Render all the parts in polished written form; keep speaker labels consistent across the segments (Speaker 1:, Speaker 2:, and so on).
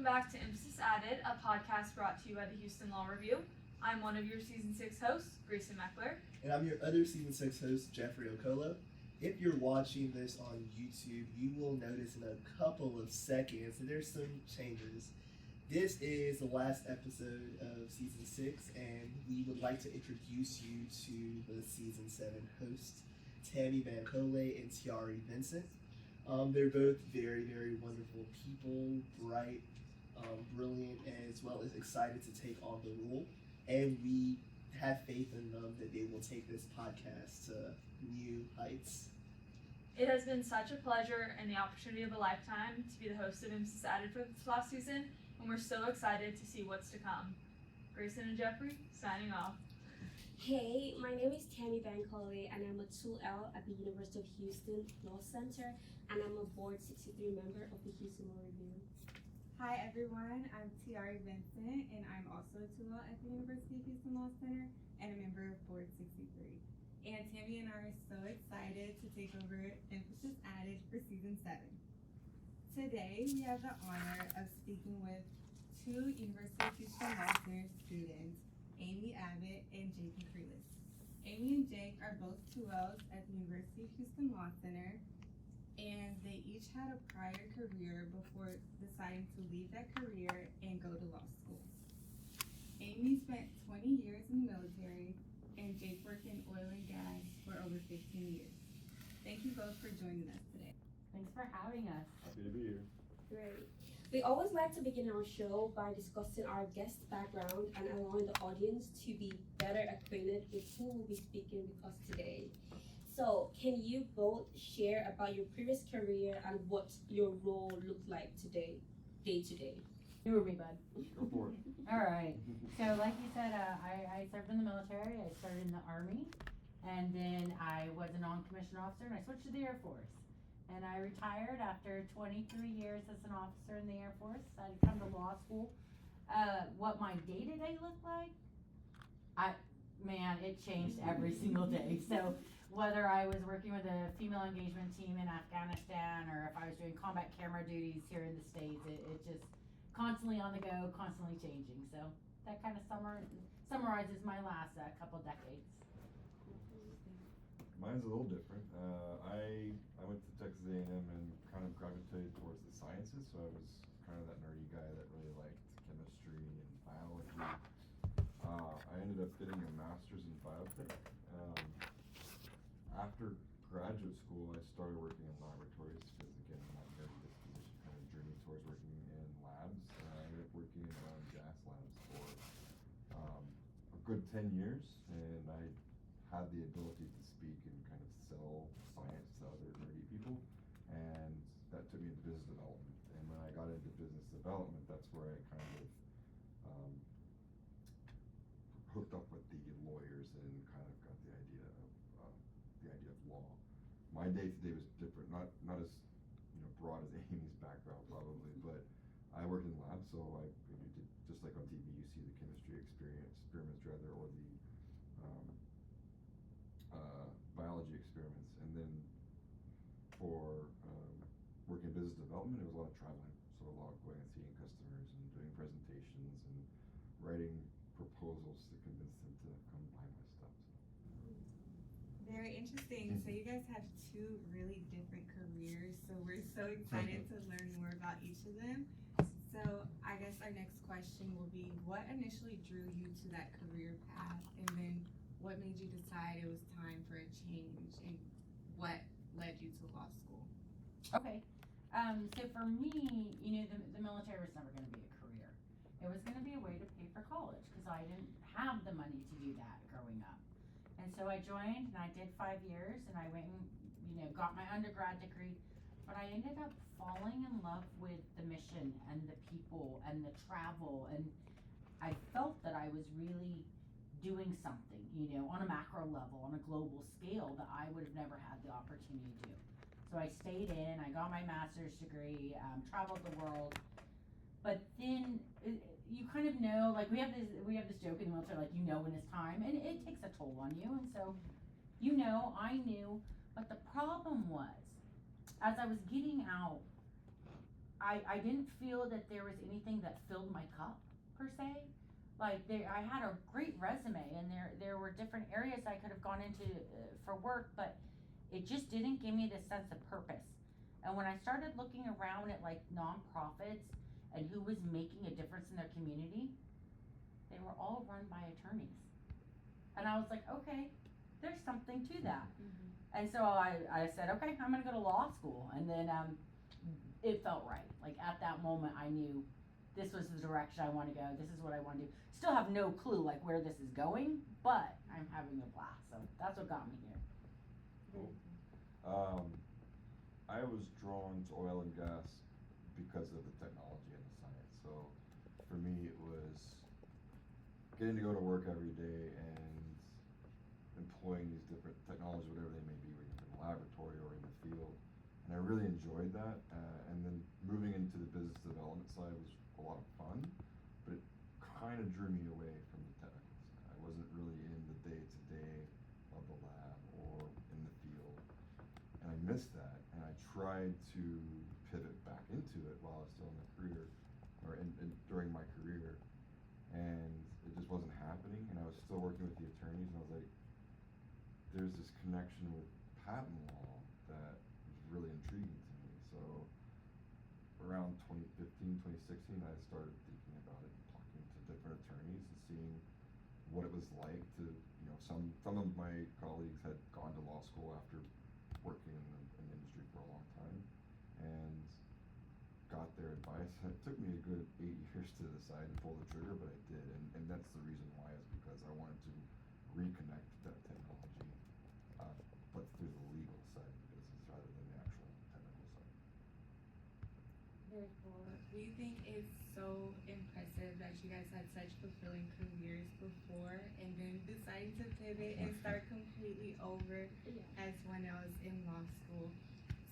Speaker 1: back to Emphasis Added, a podcast brought to you by the Houston Law Review. I'm one of your Season 6 hosts, Grayson Meckler.
Speaker 2: And I'm your other Season 6 host, Jeffrey Okolo. If you're watching this on YouTube, you will notice in a couple of seconds that there's some changes. This is the last episode of Season 6, and we would like to introduce you to the Season 7 hosts, Tammy Bancole and Tiari Vincent. They're both very, very wonderful people, bright, brilliant, as well as excited to take on the role. And we have faith in them that they will take this podcast to new heights.
Speaker 1: It has been such a pleasure and the opportunity of a lifetime to be the host of Emphasis Added for this last season, and we're so excited to see what's to come. Grayson and Jeffrey, signing off.
Speaker 3: Hey, my name is Tammy Bancole, and I'm a 2L at the University of Houston Law Center, and I'm a Board 63 member of the Houston Law Review.
Speaker 4: Hi everyone, I'm Tiari Vincent, and I'm also a 2L at the University of Houston Law Center, and a member of Board 63. And Tammy and I are so excited to take over Emphasis Added for Season 7. Today, we have the honor of speaking with two University of Houston Law Center students, Amy Abbott and Jake McCreeless. Amy and Jake are both 2Ls at the University of Houston Law Center, and they each had a prior career before deciding to leave that career and go to law school. Amy spent 20 years in the military, and Jake worked in oil and gas for over 15 years. Thank you both for joining us today.
Speaker 5: Thanks for having us.
Speaker 6: Happy to be here.
Speaker 3: Great. We always like to begin our show by discussing our guest background and allowing the audience to be better acquainted with who will be speaking with us today. So, can you both share about your previous career and what your role looked like today, day to day?
Speaker 5: You or me, bud?
Speaker 6: Go for it.
Speaker 5: All right. So, like you said, I served in the military. I started in the Army, and then I was a non-commissioned officer, and I switched to the Air Force. And I retired after 23 years as an officer in the Air Force. I had to come to law school. What my day-to-day looked like, it changed every single day. So whether I was working with a female engagement team in Afghanistan or if I was doing combat camera duties here in the States, it just constantly on the go, constantly changing. So that kind of summarizes my last couple decades.
Speaker 6: Mine's a little different. I went to Texas A&M and kind of gravitated towards the sciences, so I was kind of that nerdy guy that really liked chemistry and biology. I ended up getting a master's in biotech. After graduate school, I started working in laboratories because, again, my nerdy disposition kind of drew me towards working in labs. I ended up working in oil and gas labs for a good 10 years, and I had the ability to speak and kind of sell science to other nerdy people, and that took me into business development. And when I got into business development, that's where I kind of hooked up with the lawyers and kind of got the idea of law. My day to day was different, not as broad as Amy's background probably, but I worked in labs, so I did just like on TV, you see the chemistry experiments rather, or the biology experiments, and then for working in business development, it was a lot of traveling, so a lot of going and seeing customers and doing presentations and writing proposals to convince them to come buy my stuff.
Speaker 4: Very interesting. So you guys have two really different careers, so we're so excited to learn more about each of them. So I guess our next question will be, what initially drew you to that career path, and then what made you decide it was time for a change, and what led you to law school?
Speaker 5: Okay. So for me, the military was never going to be a career. It was going to be a way to pay for college because I didn't have the money to do that growing up. And so I joined and I did 5 years and I went and, got my undergrad degree, but I ended up falling in love with the mission and the people and the travel, and I felt that I was really doing something, on a macro level, on a global scale that I would have never had the opportunity to do. So I stayed in, I got my master's degree, traveled the world, but then you kind of know, like we have this joke in the military, like when it's time, and it takes a toll on you, and so I knew, but the problem was, as I was getting out, I didn't feel that there was anything that filled my cup per se. Like I had a great resume, and there were different areas I could have gone into for work, but it just didn't give me this sense of purpose. And when I started looking around at like nonprofits and who was making a difference in their community, they were all run by attorneys. And I was like, okay, there's something to that. And so I said, okay, I'm gonna go to law school. And then it felt right. Like at that moment, I knew this was the direction I want to go. This is what I want to do. Still have no clue like where this is going, but I'm having a blast. So that's what got me here.
Speaker 6: Cool. I was drawn to oil and gas because of the technology and the science. So for me, it was getting to go to work every day and employing these different technologies, whatever they may be, whether in the laboratory or in the field. And I really enjoyed that. And then moving into the business development side was a lot of fun, but it kind of drew me away from the technical side. I wasn't really in the day-to-day of the lab or in the field, and I missed that. And I tried to pivot back into it while I was still in the career, or during my career, and it just wasn't happening. And I was still working with the attorneys, and I was like, there's this connection with patent law that was really intriguing to me. So around 2015, 2016, I started thinking about it and talking to different attorneys and seeing what it was like to, some of my colleagues had gone to law school after working in the industry for a long time and got their advice. And it took me a good 8 years to decide to pull the trigger, but I did. And that's the reason why, is because I wanted to reconnect that technology, but through the legal side of the business rather than the actual technical side.
Speaker 3: Very cool.
Speaker 4: We think it's so impressive that you guys had such fulfilling careers before and then decided to pivot and start completely over as when I was in law school.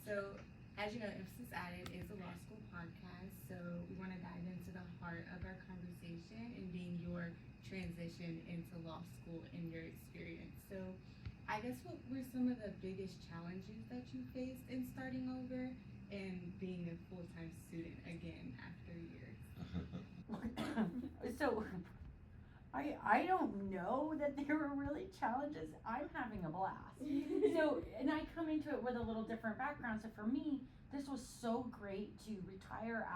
Speaker 4: So, as you know, Emphasis Added is a law school podcast, so we want to dive into the heart of our conversation and being your transition into law school and your experience. So, I guess what were some of the biggest challenges that you faced in starting over and being a full-time student again after years?
Speaker 5: So I don't know that there were really challenges. I'm having a blast. So, and I come into it with a little different background. So for me, this was so great to retire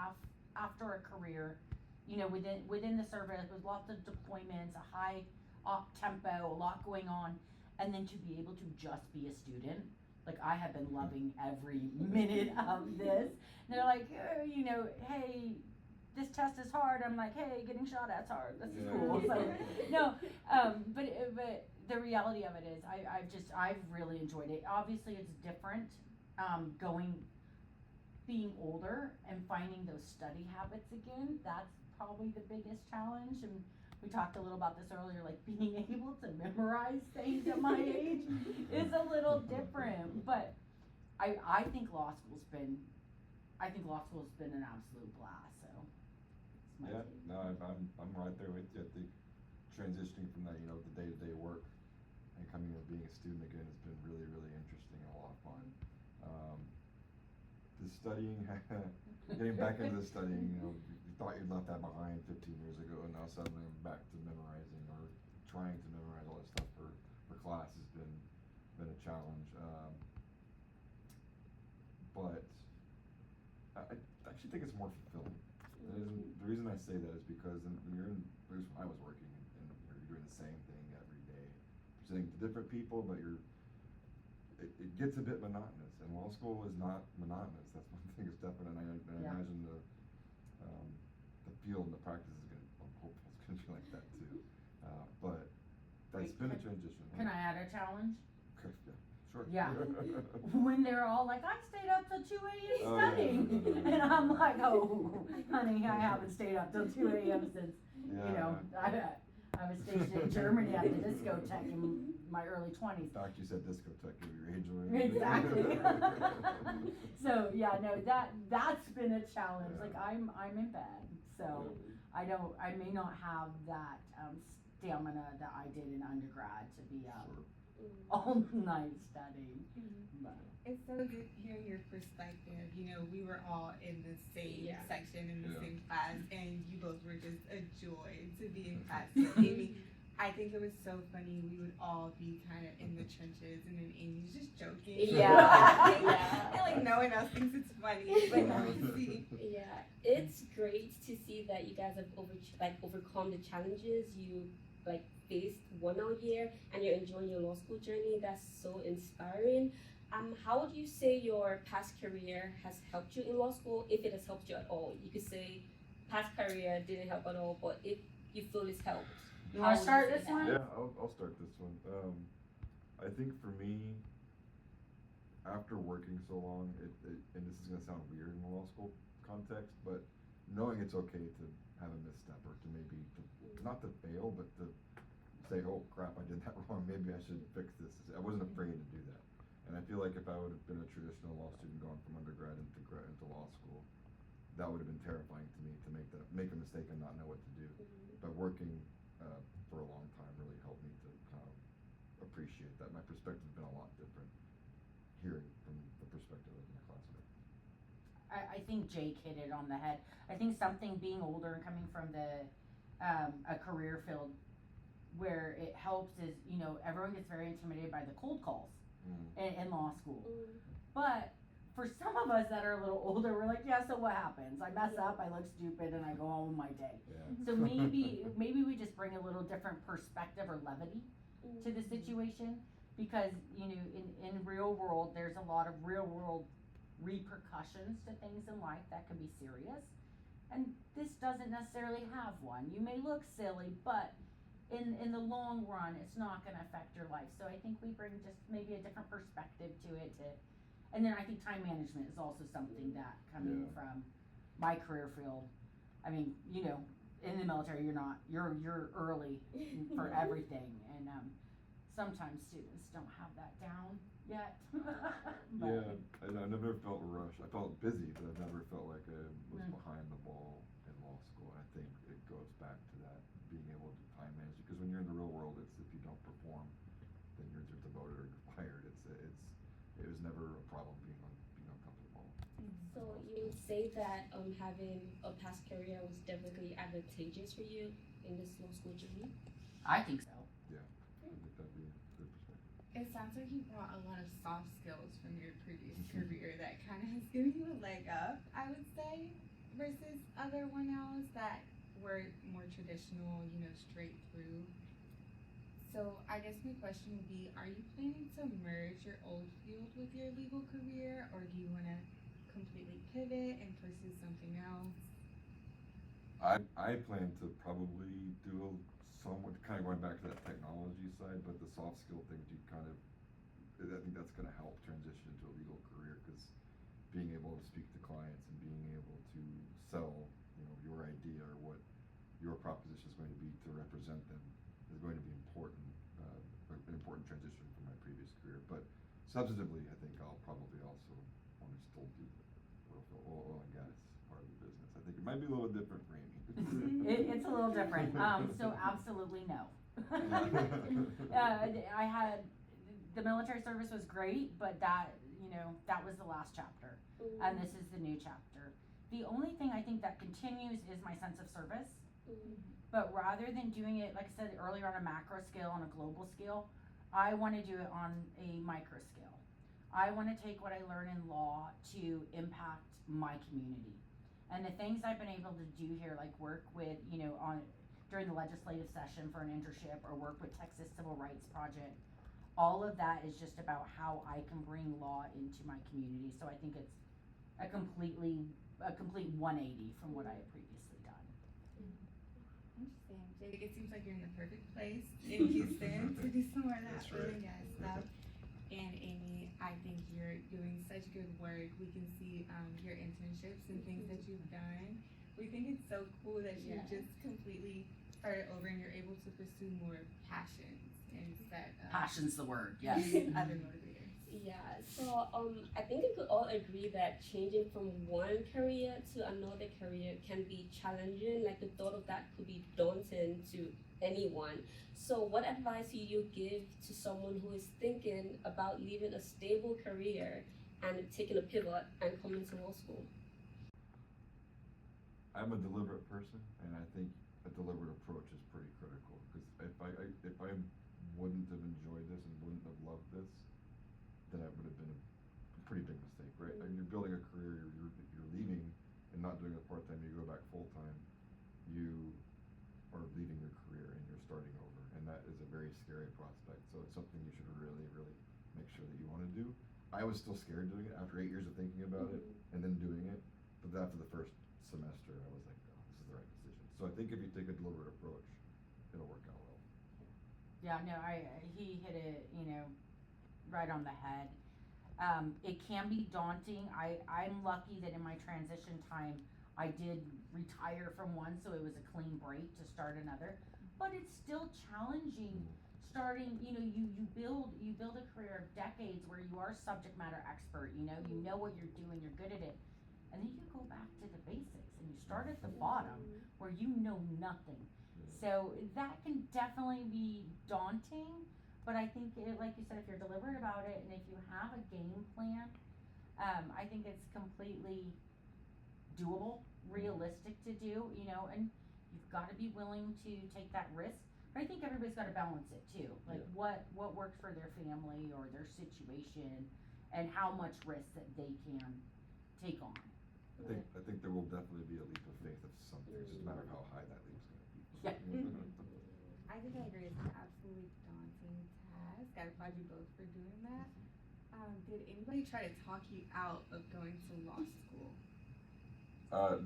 Speaker 5: after a career, within the service with lots of deployments, a high tempo, a lot going on, and then to be able to just be a student. Like I have been loving every minute of this. And they're like, hey, this test is hard. I'm like, hey, getting shot at's hard. This is cool. So, no, but the reality of it is, I've really enjoyed it. Obviously, it's different, being older and finding those study habits again. That's probably the biggest challenge. And we talked a little about this earlier, like being able to memorize things at my age is a little different. But I think law school's been an absolute blast. So it's my take.
Speaker 6: No, I'm right there with you. I think transitioning from that, the day-to-day work and coming and being a student again has been really, really interesting and a lot of fun. The studying, getting back into the studying, you thought you'd left that behind 15 years ago, and now suddenly I'm back to memorizing or trying to memorize all this stuff for class has been a challenge. But I actually think it's more fulfilling. The reason I say that is because when I was working and you're doing the same thing every day, presenting to different people, but it gets a bit monotonous, and law school is not monotonous. That's one thing that's definite, and I imagine the field and the practice is I'm hopeful it's going to be like that too. But that's been a transition.
Speaker 5: Can I add a challenge?
Speaker 6: Yeah, sure.
Speaker 5: Yeah. When they're all like, I stayed up till 2 a.m. studying.
Speaker 6: Yeah.
Speaker 5: And I'm like, oh, honey, I haven't stayed up till 2 a.m. since, I was stationed in Germany at the discotheque in my early 20s.
Speaker 6: Fact, you said discotheque, give your age away.
Speaker 5: Exactly. So yeah, no, that's been a challenge. Like I'm in bed, so I may not have that stamina that I did in undergrad to be up all night studying. But
Speaker 4: It's so good hearing your perspective. You know, we were all in the same
Speaker 3: Yeah.
Speaker 4: section in the
Speaker 6: Yeah.
Speaker 4: same class, and you both were just a joy to be in class with. Amy, I think it was so funny. We would all be kind of in the trenches, and then Amy's just joking.
Speaker 3: Yeah.
Speaker 4: And like no one else thinks it's funny, but now we see.
Speaker 3: Yeah, it's great to see that you guys have overcome the challenges you faced one all year, and you're enjoying your law school journey. That's so inspiring. How would you say your past career has helped you in law school, if it has helped you at all? You could say past career didn't help at all, but if you feel it's helped.
Speaker 5: You
Speaker 3: how
Speaker 5: wanna
Speaker 3: would
Speaker 5: start
Speaker 3: say
Speaker 5: this
Speaker 3: that?
Speaker 5: one?
Speaker 6: Yeah, I'll start this one. I think for me, after working so long, and this is gonna sound weird in the law school context, but knowing it's okay to have a misstep or to maybe not to fail, but to say, oh crap, I did that wrong. Maybe I should fix this. I wasn't afraid to do that, and I feel like if I would have been a traditional law student going from undergrad into law school, that would have been terrifying to me to make a mistake and not know what to do. But working for a long time really helped me to kind of appreciate that. My perspective's been a lot different hearing from the perspective of my classmates.
Speaker 5: I think Jake hit it on the head. I think something being older and coming from a career field where it helps is, you know, everyone gets very intimidated by the cold calls in law school. But for some of us that are a little older, we're like, yeah, so what happens? I mess up, I look stupid, and I go on with my day.
Speaker 6: Yeah.
Speaker 5: So maybe we just bring a little different perspective or levity to the situation, because, you know, in real world, there's a lot of real world repercussions to things in life that can be serious, and this doesn't necessarily have one. You may look silly, but in the long run, it's not going to affect your life. So I think we bring just maybe a different perspective to it. And then I think time management is also something that, coming from my career field, I mean, you know, in the military, you're early for everything, and sometimes students don't have that down yet.
Speaker 6: Yeah, and I never felt rushed. I felt busy, but I never felt like I was behind the ball in law school. I think it goes back to that, being able to time manage, because when you're in the real world, it's if you don't perform, then you're demoted or you're fired. It was never a problem being uncomfortable.
Speaker 3: So you would say that having a past career was definitely advantageous for you in this law school journey?
Speaker 5: I think so.
Speaker 6: Yeah, I think that'd be a good perspective.
Speaker 4: It sounds like you brought a lot of soft skills from your previous career that kind of has given you a leg up, I would say, versus other 1Ls that were more traditional, you know, straight through. So I guess my question would be, are you planning to merge your old field with your legal career, or do you want to completely pivot and pursue something else?
Speaker 6: I plan to probably do somewhat, kind of going back to that technology side, but the soft skill things I think that's going to help transition into a legal career, because being able to speak to clients and being able to sell, you know, your idea or what your proposition is going to be to represent them is going to be important, an important transition from my previous career. But substantively, I think I'll probably also want to still do the oil and gas part of the business. I think it might be a little different for Amy.
Speaker 5: It's a little different. So absolutely no. I had, the military service was great, but that was the last chapter, and this is the new chapter. The only thing I think that continues is my sense of service. But rather than doing it, like I said earlier, on a macro scale, on a global scale, I want to do it on a micro scale. I want to take what I learn in law to impact my community. And the things I've been able to do here, like work with, during the legislative session for an internship, or work with Texas Civil Rights Project, all of that is just about how I can bring law into my community. So I think it's a complete 180 from what I had previously done.
Speaker 4: Interesting. Jake, it seems like you're in the perfect place in Houston to do some more of that
Speaker 6: That's
Speaker 4: oil
Speaker 6: right.
Speaker 4: and gas stuff. And Amy, I think you're doing such good work. We can see your internships and things that you've done. We think it's so cool that you just completely started over and you're able to pursue more passions instead of
Speaker 5: Passion's the word, yes.
Speaker 4: other motivators.
Speaker 3: Yeah, so I think we could all agree that changing from one career to another career can be challenging. Like, the thought of that could be daunting to anyone. So what advice do you give to someone who is thinking about leaving a stable career and taking a pivot and coming to law school?
Speaker 6: I'm a deliberate person, and I think a deliberate approach is pretty critical. Because if I wouldn't have enjoyed this and wouldn't have loved this, then it would have been a pretty big mistake, right? I mean, you're building a career, you're leaving and not doing it part time. You go back full time, you are leaving your career and you're starting over, and that is a very scary prospect. So it's something you should really, really make sure that you want to do. I was still scared doing it after 8 years of thinking about it and then doing it, but after the first semester, I was like, oh, this is the right decision. So I think if you take a deliberate approach, it'll work out well.
Speaker 5: Yeah, no, he hit it, right on the head. It can be daunting. I'm lucky that in my transition time, I did retire from one, so it was a clean break to start another. But it's still challenging starting, you build a career of decades where you are subject matter expert, you know what you're doing, you're good at it. And then you go back to the basics and you start at the bottom where you know nothing. So that can definitely be daunting, but I think, like you said, if you're deliberate about it and if you have a game plan, I think it's completely doable, realistic to do, and you've got to be willing to take that risk. But I think everybody's got to balance it too, like what works for their family or their situation, and how much risk that they can take on.
Speaker 6: I think there will definitely be a leap of faith of something. It's just a matter of how high that leap's going to be.
Speaker 5: Yeah.
Speaker 4: I think I agree. It's an absolutely daunting task. I applaud you both for doing that. Did anybody try to talk you out of going to law school?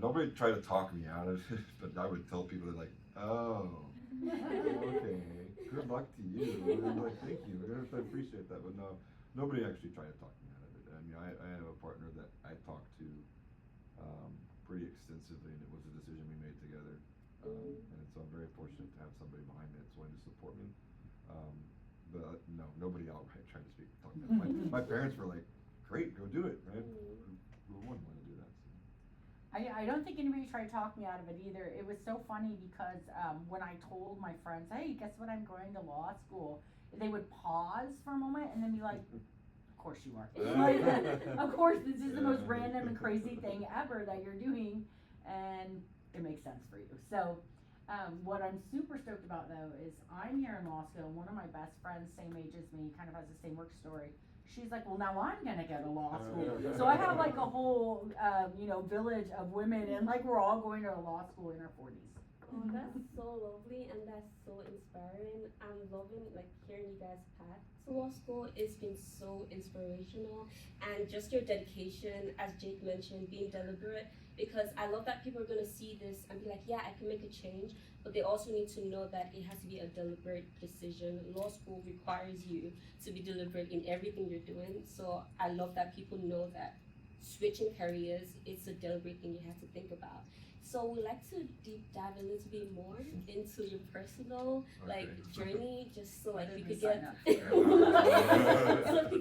Speaker 6: Nobody tried to talk me out of it, but I would tell people, they're like, oh, okay, good luck to you. And I'm like, thank you, I appreciate that. But no, nobody actually tried to talk me out of it. I mean, I have a partner that I talked to pretty extensively, and it was a decision we made together. And so I'm very fortunate to have somebody behind me that's willing to support me. But no, nobody outright tried to talk me out. My parents were like, great, go do it, right? Who wouldn't want to do that? So.
Speaker 5: I don't think anybody tried to talk me out of it either. It was so funny because when I told my friends, hey, guess what, I'm going to law school, they would pause for a moment and then be like, of course you are. Like, of course, this is the most random and crazy thing ever that you're doing, and it makes sense for you. So what I'm super stoked about though is I'm here in law school. One of my best friends, same age as me, kind of has the same work story. She's like, well, now I'm gonna go to law school. So I have like a whole, village of women, and like we're all going to law school in our 40s.
Speaker 3: Oh, that's so lovely and that's so inspiring. I'm loving hearing you guys' path to law school. It's been so inspirational, and just your dedication, as Jake mentioned, being deliberate. Because I love that people are gonna see this and be like, yeah, I can make a change, but they also need to know that it has to be a deliberate decision. Law school requires you to be deliberate in everything you're doing. So I love that people know that switching careers, it's a deliberate thing you have to think about. So we'd like to deep dive a little bit more into your personal journey, just so we could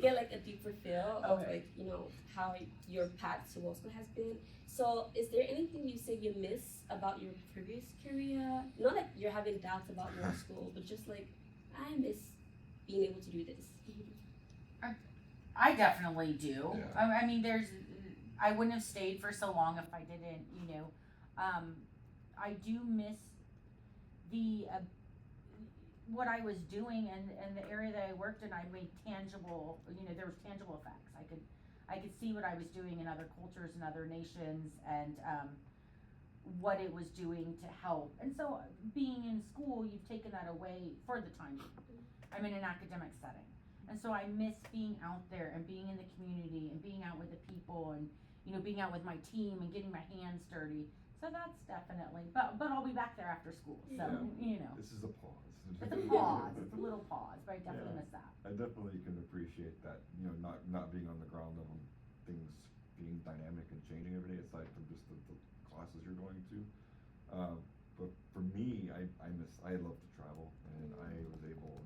Speaker 3: get a deeper feel of how your path to law school has been. So is there anything you say you miss about your previous career? Not like you're having doubts about law school, but just like, I miss being able to do this.
Speaker 5: I definitely do.
Speaker 6: Yeah.
Speaker 5: I mean, I wouldn't have stayed for so long if I didn't, I do miss the, what I was doing and the area that I worked in. I made tangible, there was tangible effects. I could see what I was doing in other cultures and other nations, and what it was doing to help. And so being in school, you've taken that away for the time being. I'm in an academic setting. And so I miss being out there and being in the community and being out with the people and, being out with my team and getting my hands dirty. So that's definitely, but I'll be back there after school. So,
Speaker 6: This is a pause.
Speaker 5: It's a pause. It's a little pause, but I definitely miss that.
Speaker 6: I definitely can appreciate that, not being on the ground level, things being dynamic and changing every day, aside from just the classes you're going to. But for me, I love to travel, and I was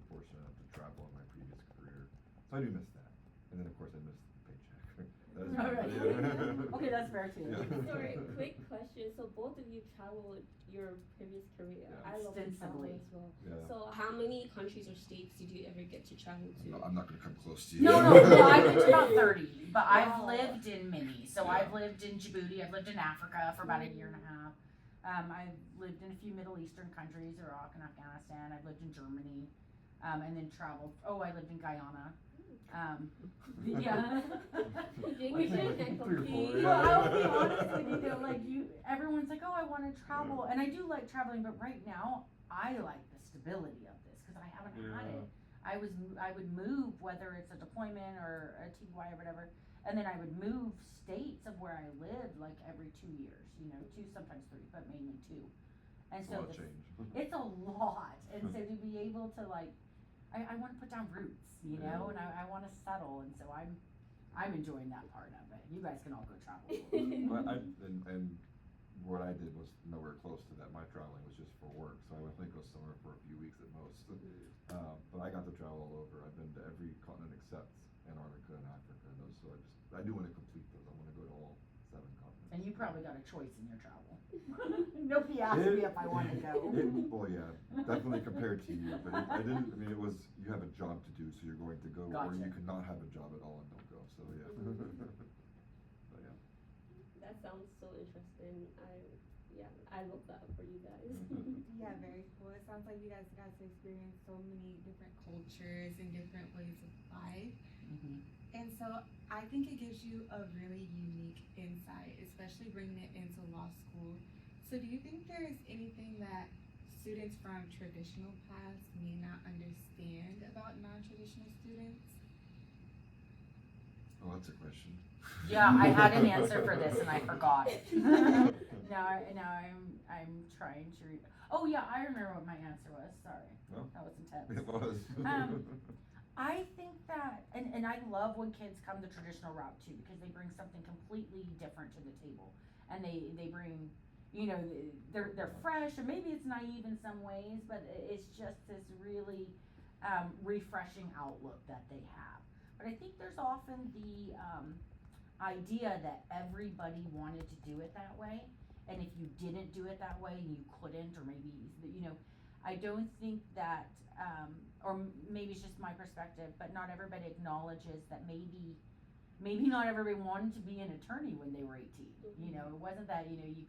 Speaker 6: fortunate enough to travel in my previous career. So I do miss that. And then of course I miss the paycheck.
Speaker 5: Okay, that's fair too.
Speaker 3: Sorry, quick question. So both of you traveled your previous career.
Speaker 6: Yeah.
Speaker 3: I love to travel
Speaker 5: Extensively.
Speaker 3: as well.
Speaker 6: Yeah.
Speaker 3: So how many countries or states did you ever get to travel to?
Speaker 6: I'm not gonna come close to you.
Speaker 5: No, I've been to about 30, but I've
Speaker 3: Wow.
Speaker 5: lived in many. So
Speaker 6: Yeah.
Speaker 5: I've lived in Djibouti, I've lived in Africa for about a year and a half. I've lived in a few Middle Eastern countries, Iraq and Afghanistan. I've lived in Germany, and then traveled. Oh, I lived in Guyana. Yeah.
Speaker 3: We should
Speaker 6: Like 3 or 4,
Speaker 3: compete.
Speaker 6: yeah.
Speaker 5: Well, I'll be honest with you though, like everyone's like, oh, I want to travel, and I do like traveling, but right now, I like the stability of this, because I haven't had it. I would move, whether it's a deployment or a TY or whatever, and then I would move states of where I lived, like every 2 years, 2, sometimes 3, but mainly 2. And
Speaker 6: It's a
Speaker 5: so
Speaker 6: lot of change.
Speaker 5: it's a lot, and so to be able to I want to put down roots, and I want to settle, and so I'm enjoying that part of it. You guys can all go travel.
Speaker 6: But and what I did was nowhere close to that. My traveling was just for work, so I would only go somewhere for a few weeks at most. But I got to travel all over. I've been to every continent except Antarctica and Africa, and those. So I do want to complete those. I want to go to all 7 continents.
Speaker 5: And you probably got a choice in your travel. Nobody asked me if I wanted to go.
Speaker 6: Well, yeah, definitely compared to you, but I didn't. I mean, it was you have a job to do, so you're going to go, or
Speaker 5: Gotcha.
Speaker 6: you could not have a job at all and don't go. So yeah. But yeah.
Speaker 3: That sounds so interesting. I love that for you guys.
Speaker 4: Yeah, very cool. It sounds like you guys got to experience so many different cultures and different ways of life.
Speaker 5: Mhm.
Speaker 4: And so I think it gives you a really unique insight, especially bringing it into law school. So do you think there is anything that students from traditional paths may not understand about non-traditional students?
Speaker 6: Oh, that's a question.
Speaker 5: Yeah, I had an answer for this and I forgot. Now I'm trying to read. Oh yeah, I remember what my answer was. Sorry,
Speaker 6: No?
Speaker 5: that was intense.
Speaker 6: It was.
Speaker 5: I think that, and I love when kids come the traditional route too, because they bring something completely different to the table, and they bring, they're fresh, and maybe it's naive in some ways, but it's just this really refreshing outlook that they have. But I think there's often the idea that everybody wanted to do it that way, and if you didn't do it that way, and you couldn't, or maybe I don't think that, or maybe it's just my perspective, but not everybody acknowledges that maybe not everybody wanted to be an attorney when they were 18. It wasn't that you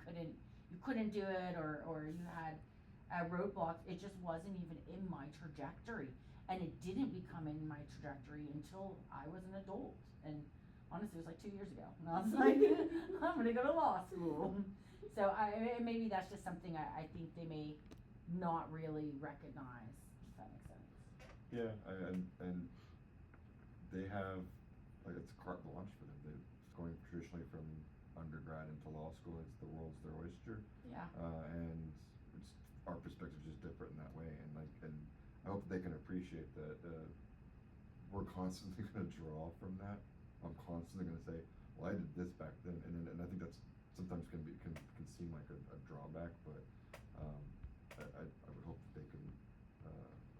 Speaker 5: couldn't do it, or you had roadblocks. It just wasn't even in my trajectory, and it didn't become in my trajectory until I was an adult. And honestly, it was like 2 years ago, and I was like, I'm gonna go to law school. So maybe that's just something I think they may not really recognize, if that makes sense.
Speaker 6: Yeah, and they have, it's carte blanche for them. They're going traditionally from undergrad into law school. It's the world's their oyster.
Speaker 5: Yeah.
Speaker 6: And it's, our perspective is just different in that way. And I hope they can appreciate that we're constantly going to draw from that. I'm constantly going to say, well, I did this back then. And I think that's sometimes can seem like a drawback, but I would hope that they can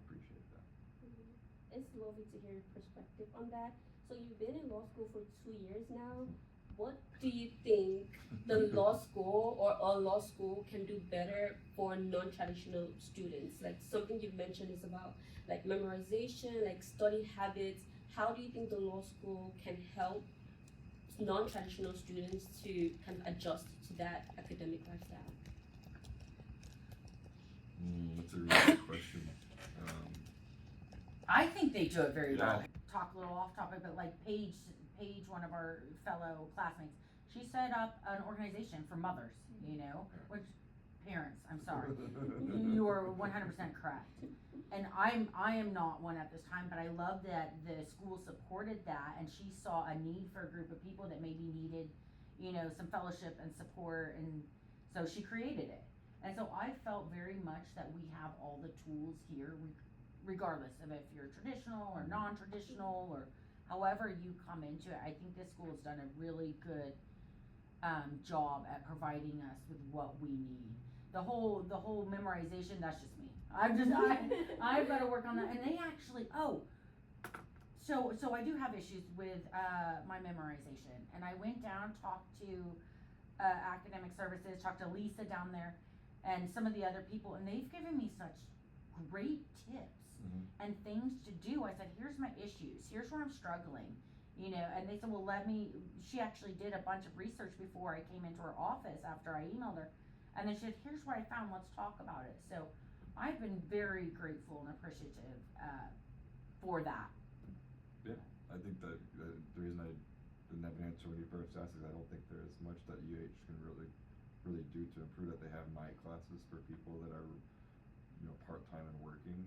Speaker 6: appreciate that.
Speaker 3: It's lovely to hear your perspective on that. So you've been in law school for 2 years now. What do you think the law school or a law school can do better for non-traditional students? Like something you've mentioned is about like memorization, like study habits. How do you think the law school can help non-traditional students to kind of adjust to that academic lifestyle?
Speaker 6: That's a really good question.
Speaker 5: I think they do it very well.
Speaker 6: Yeah.
Speaker 5: Talk a little off topic, but like Paige, one of our fellow classmates, she set up an organization for mothers, which parents, I'm sorry. You are 100% correct. And I am not one at this time, but I love that the school supported that, and she saw a need for a group of people that maybe needed, some fellowship and support, and so she created it. And so I felt very much that we have all the tools here, regardless of if you're traditional or non-traditional or however you come into it. I think this school has done a really good job at providing us with what we need. The whole memorization, that's just me. I've got to work on that. And they actually, So I do have issues with my memorization, and I went down, talked to academic services, talked to Lisa down there, and some of the other people, and they've given me such great tips and things to do. I said, here's my issues, here's where I'm struggling, you know, and they said, well, she actually did a bunch of research before I came into her office after I emailed her, and then she said, here's what I found, let's talk about it. So I've been very grateful and appreciative for that.
Speaker 6: Yeah, I think that the reason I didn't have an answer when you first asked is I don't think there's much that UH can really do to improve that. They have night classes for people that are, you know, part-time and working.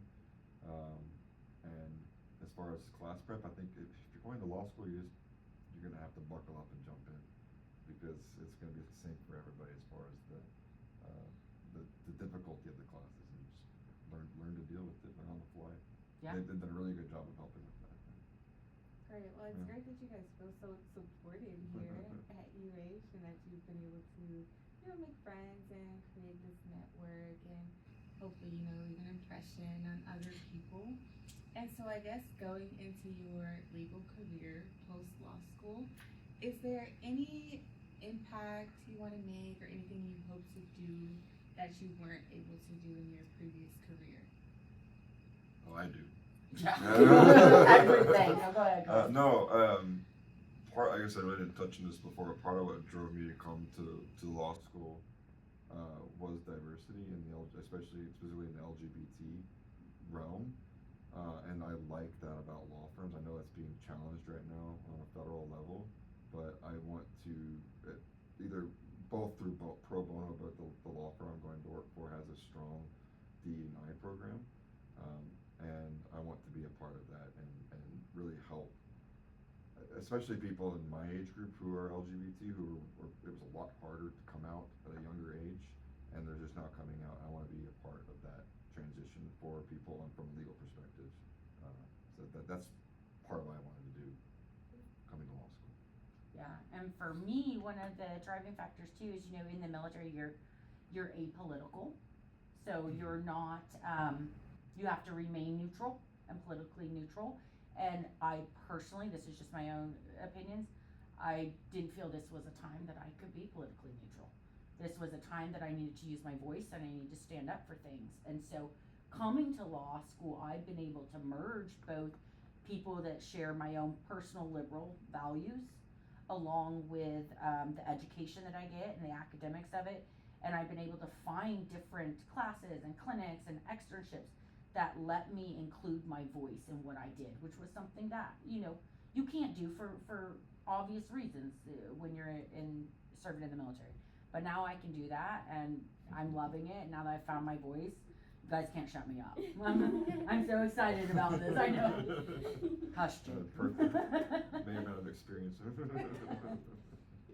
Speaker 6: And as far as class prep, I think if you're going to law school, you're gonna have to buckle up and jump in, because it's gonna be the same for everybody as far as the difficulty of the classes, and just learn to deal with it, learn on the fly.
Speaker 5: Yeah.
Speaker 6: They've done a really good job of helping with that.
Speaker 4: Great. Well, it's great that you guys feel so supported here at UH, and that you've been able to, you know, make friends and create this network, and hopefully, you know, leave an impression on other people. And so I guess going into your legal career post law school, is there any impact you want to make, or anything you hope to do that you weren't able to do in your previous career?
Speaker 6: Oh, I do.
Speaker 5: Everything. No, go ahead.
Speaker 6: Part, I guess I really didn't touch on this before. Part of what drove me to come to law school was diversity, in especially specifically in the LGBT realm, and I like that about law firms. I know it's being challenged right now on a federal level, but I want to either both through pro bono, but the law firm I'm going to work for has a strong DE&I program. And I want to be a part of that and really help, especially people in my age group who are LGBT, it was a lot harder to come out at a younger age, and they're just now coming out. I want to be a part of that transition for people and from a legal perspective. So that's part of what I wanted to do coming to law school.
Speaker 5: Yeah, and for me, one of the driving factors too is, you know, in the military, you're apolitical, so you're not. You have to remain neutral and politically neutral. And I personally, this is just my own opinions, I didn't feel this was a time that I could be politically neutral. This was a time that I needed to use my voice and I needed to stand up for things. And so coming to law school, I've been able to merge both people that share my own personal liberal values along with the education that I get and the academics of it. And I've been able to find different classes and clinics and externships that let me include my voice in what I did, which was something that, you know, you can't do for obvious reasons when you're serving in the military. But now I can do that, and I'm loving it. Now that I've found my voice, you guys can't shut me up. I'm so excited about this. I know. Hush, Jake.
Speaker 6: Perfect. May amount of experience.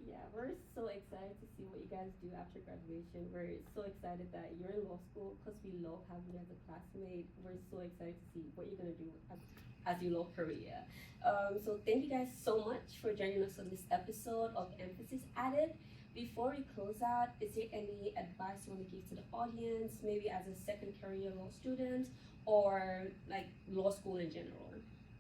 Speaker 3: Yeah, we're so excited to see what you guys do after graduation. We're so excited that you're in law school because we love having you as a classmate. We're so excited to see what you're going to do as your law career. So thank you guys so much for joining us on this episode of Emphasis Added. Before we close out, is there any advice you want to give to the audience, maybe as a second career law student or like law school in general?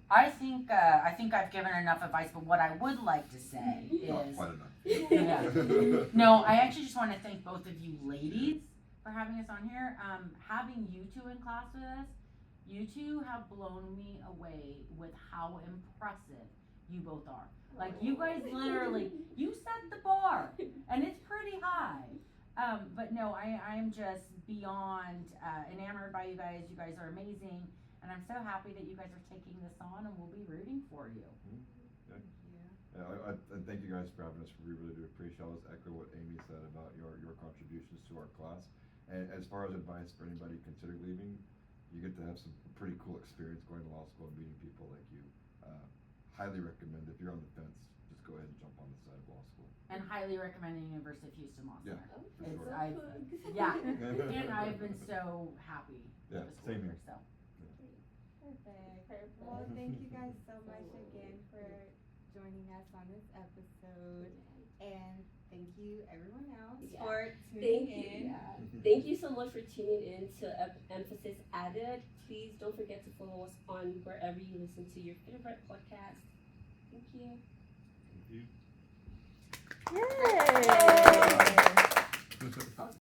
Speaker 5: I think I've given enough advice, but what I would like to say is,
Speaker 6: Quite enough.
Speaker 5: yeah. No, I actually just want to thank both of you ladies for having us on here. Having you two in class with us, you two have blown me away with how impressive you both are. Like, you guys literally, you set the bar, and it's pretty high. But no, I'm just beyond enamored by you guys. You guys are amazing. And I'm so happy that you guys are taking this on, and we'll be rooting for you.
Speaker 6: Yeah, I thank you guys for having us. We really do appreciate it. I'll just echo what Amy said about your contributions to our class. And as far as advice for anybody considering leaving, you get to have some pretty cool experience going to law school and meeting people like you. Highly recommend, if you're on the fence, just go ahead and jump on the side of law school.
Speaker 5: And highly recommend the University of Houston Law Center.
Speaker 6: Yeah, for sure.
Speaker 5: Yeah, and I've been so happy with the school
Speaker 6: same
Speaker 5: here.
Speaker 6: here.
Speaker 5: So.
Speaker 4: Perfect. Well, thank you guys so much again for joining us on this episode. And thank you everyone else
Speaker 3: Yeah.
Speaker 4: for
Speaker 3: Thank
Speaker 4: tuning
Speaker 3: you.
Speaker 4: in.
Speaker 3: Yeah. Thank you so much for tuning in to Emphasis Added. Please don't forget to follow us on wherever you listen to your favorite podcast. Thank you.
Speaker 6: Thank you.
Speaker 1: Yay!